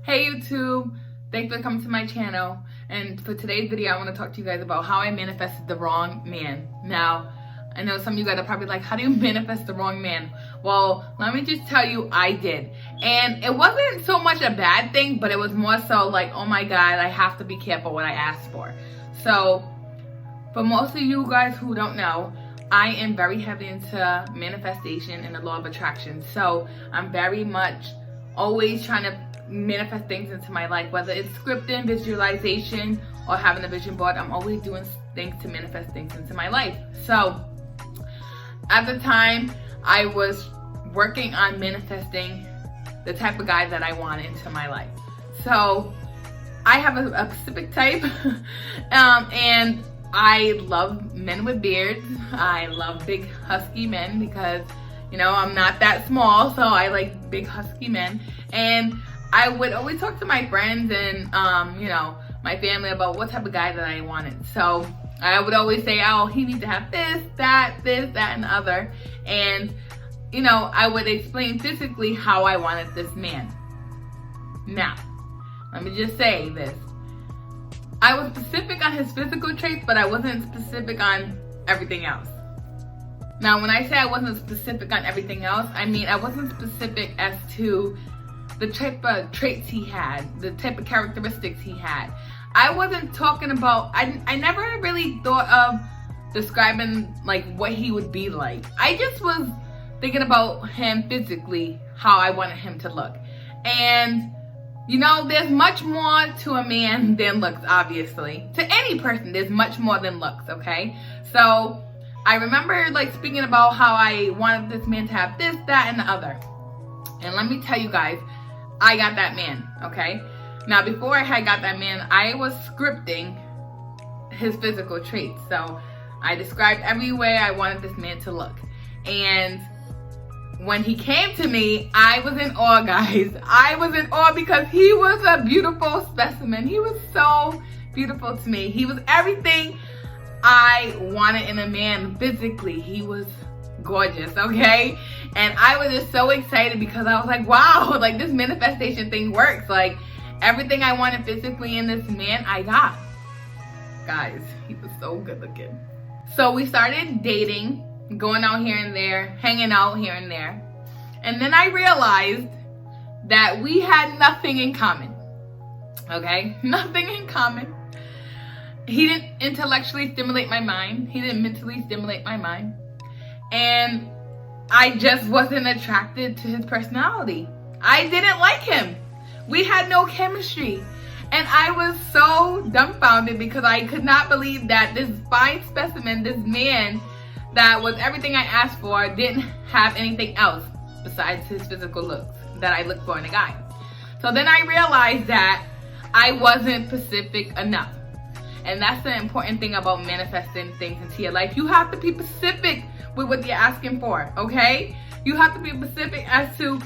Hey YouTube, thanks for coming to my channel. And for today's video, I want to talk to you guys about how I manifested the wrong man. Now, I know some of you guys are probably like, how do you manifest the wrong man? Well, let me just tell you, I did. And it wasn't so much a bad thing, but it was more so like, oh my God, I have to be careful what I ask for. So, for most of you guys who don't know, I am very heavy into manifestation and the law of attraction. So, I'm very much always trying to manifest things into my life, whether it's scripting, visualization, or having a vision board. I'm always doing things to manifest things into my life. So at the time, I was working on manifesting the type of guy that I want into my life. So I have a specific type, and I love men with beards. I love big husky men because, you know, I'm not that small, so I like big husky men. And I would always talk to my friends and, you know, my family about what type of guy that I wanted. So I would always say, oh, he needs to have this, that, and the other. And, you know, I would explain physically how I wanted this man. Now, let me just say this. I was specific on his physical traits, but I wasn't specific on everything else. Now, when I say I wasn't specific on everything else, I mean I wasn't specific as to the type of traits he had, the type of characteristics he had. I wasn't talking about, I never really thought of describing like what he would be like. I just was thinking about him physically, how I wanted him to look. And you know, there's much more to a man than looks, obviously. To any person, there's much more than looks, okay? So I remember like speaking about how I wanted this man to have this, that, and the other. And let me tell you guys, I got that man, okay? Now, before I had got that man, I was scripting his physical traits. So I described every way I wanted this man to look. And when he came to me, I was in awe, guys. I was in awe because he was a beautiful specimen. He was so beautiful to me. He was everything I wanted in a man physically. He was gorgeous, okay? And I was just so excited because I was like, wow, like this manifestation thing works. Like everything I wanted physically in this man, I got. Guys, he was so good looking. So we started dating, going out here and there, hanging out here and there. And then I realized that we had nothing in common, okay? Nothing in common. He didn't intellectually stimulate my mind. He didn't mentally stimulate my mind. And I just wasn't attracted to his personality. I didn't like him. We had no chemistry. And I was so dumbfounded because I could not believe that this fine specimen, this man that was everything I asked for, didn't have anything else besides his physical looks that I look for in a guy. So then I realized that I wasn't specific enough. And that's the important thing about manifesting things into your life. You have to be specific with what you're asking for, okay? You have to be specific as to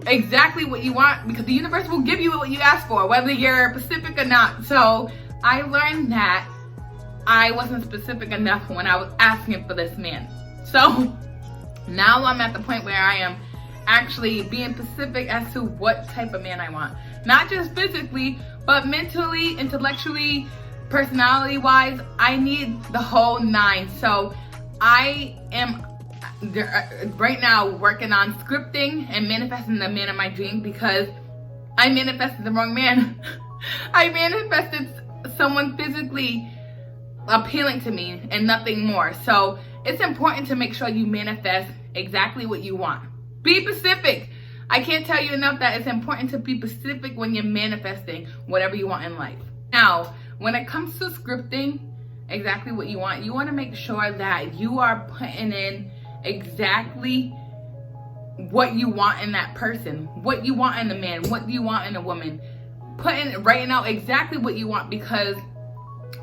exactly what you want because the universe will give you what you ask for, whether you're specific or not. So I learned that I wasn't specific enough when I was asking for this man. So now I'm at the point where I am actually being specific as to what type of man I want. Not just physically, but mentally, intellectually, personality-wise. I need the whole nine. So I am right now working on scripting and manifesting the man of my dream because I manifested the wrong man. I manifested someone physically appealing to me and nothing more. So it's important to make sure you manifest exactly what you want. Be specific. I can't tell you enough that it's important to be specific when you're manifesting whatever you want in life. Now, when it comes to scripting exactly what you want to make sure that you are putting in exactly what you want in that person, what you want in a man, what you want in a woman. Writing out exactly what you want because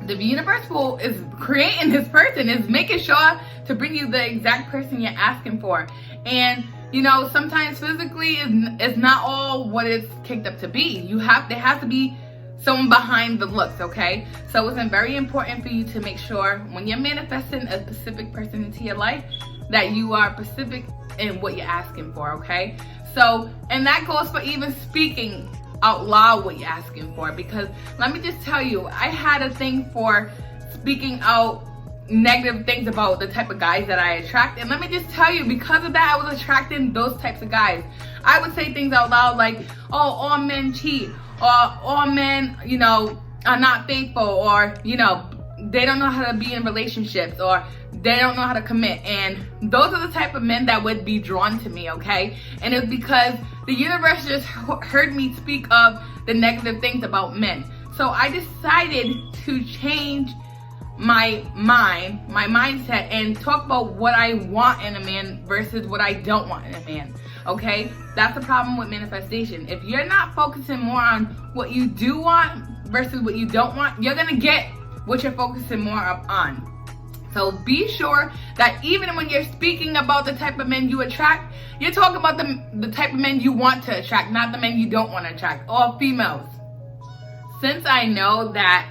the universe is creating this person, is making sure to bring you the exact person you're asking for. And you know, sometimes physically is not all what it's kicked up to be. There has to be someone behind the looks, okay? So it's very important for you to make sure when you're manifesting a specific person into your life that you are specific in what you're asking for, okay? So, and that goes for even speaking out loud what you're asking for. Because let me just tell you, I had a thing for speaking out negative things about the type of guys that I attract, and let me just tell you, because of that, I was attracting those types of guys. I would say things out loud like, oh, all men cheat, or all men, you know, are not faithful, or, you know, they don't know how to be in relationships, or they don't know how to commit. And those are the type of men that would be drawn to me, okay? And it's because the universe just heard me speak of the negative things about men. So I decided to change my mindset, and talk about what I want in a man versus what I don't want in a man, okay? That's the problem with manifestation. If you're not focusing more on what you do want versus what you don't want, you're gonna get what you're focusing more up on. So be sure that even when you're speaking about the type of men you attract, you're talking about the type of men you want to attract, not the men you don't want to attract, all females. Since I know that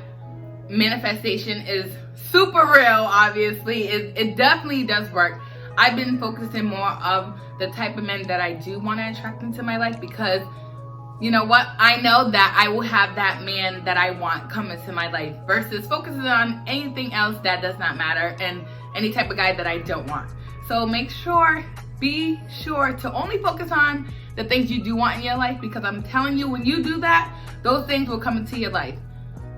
manifestation is super real, obviously, it definitely does work, I've been focusing more of the type of men that I do want to attract into my life, because you know what, I know that I will have that man that I want come into my life, versus focusing on anything else that does not matter and any type of guy that I don't want. So be sure to only focus on the things you do want in your life, because I'm telling you, when you do that, those things will come into your life.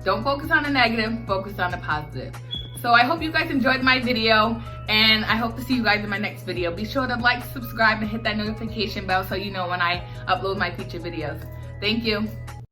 Don't focus on the negative, focus on the positive. So I hope you guys enjoyed my video, and I hope to see you guys in my next video. Be sure to like, subscribe, and hit that notification bell so you know when I upload my future videos. Thank you.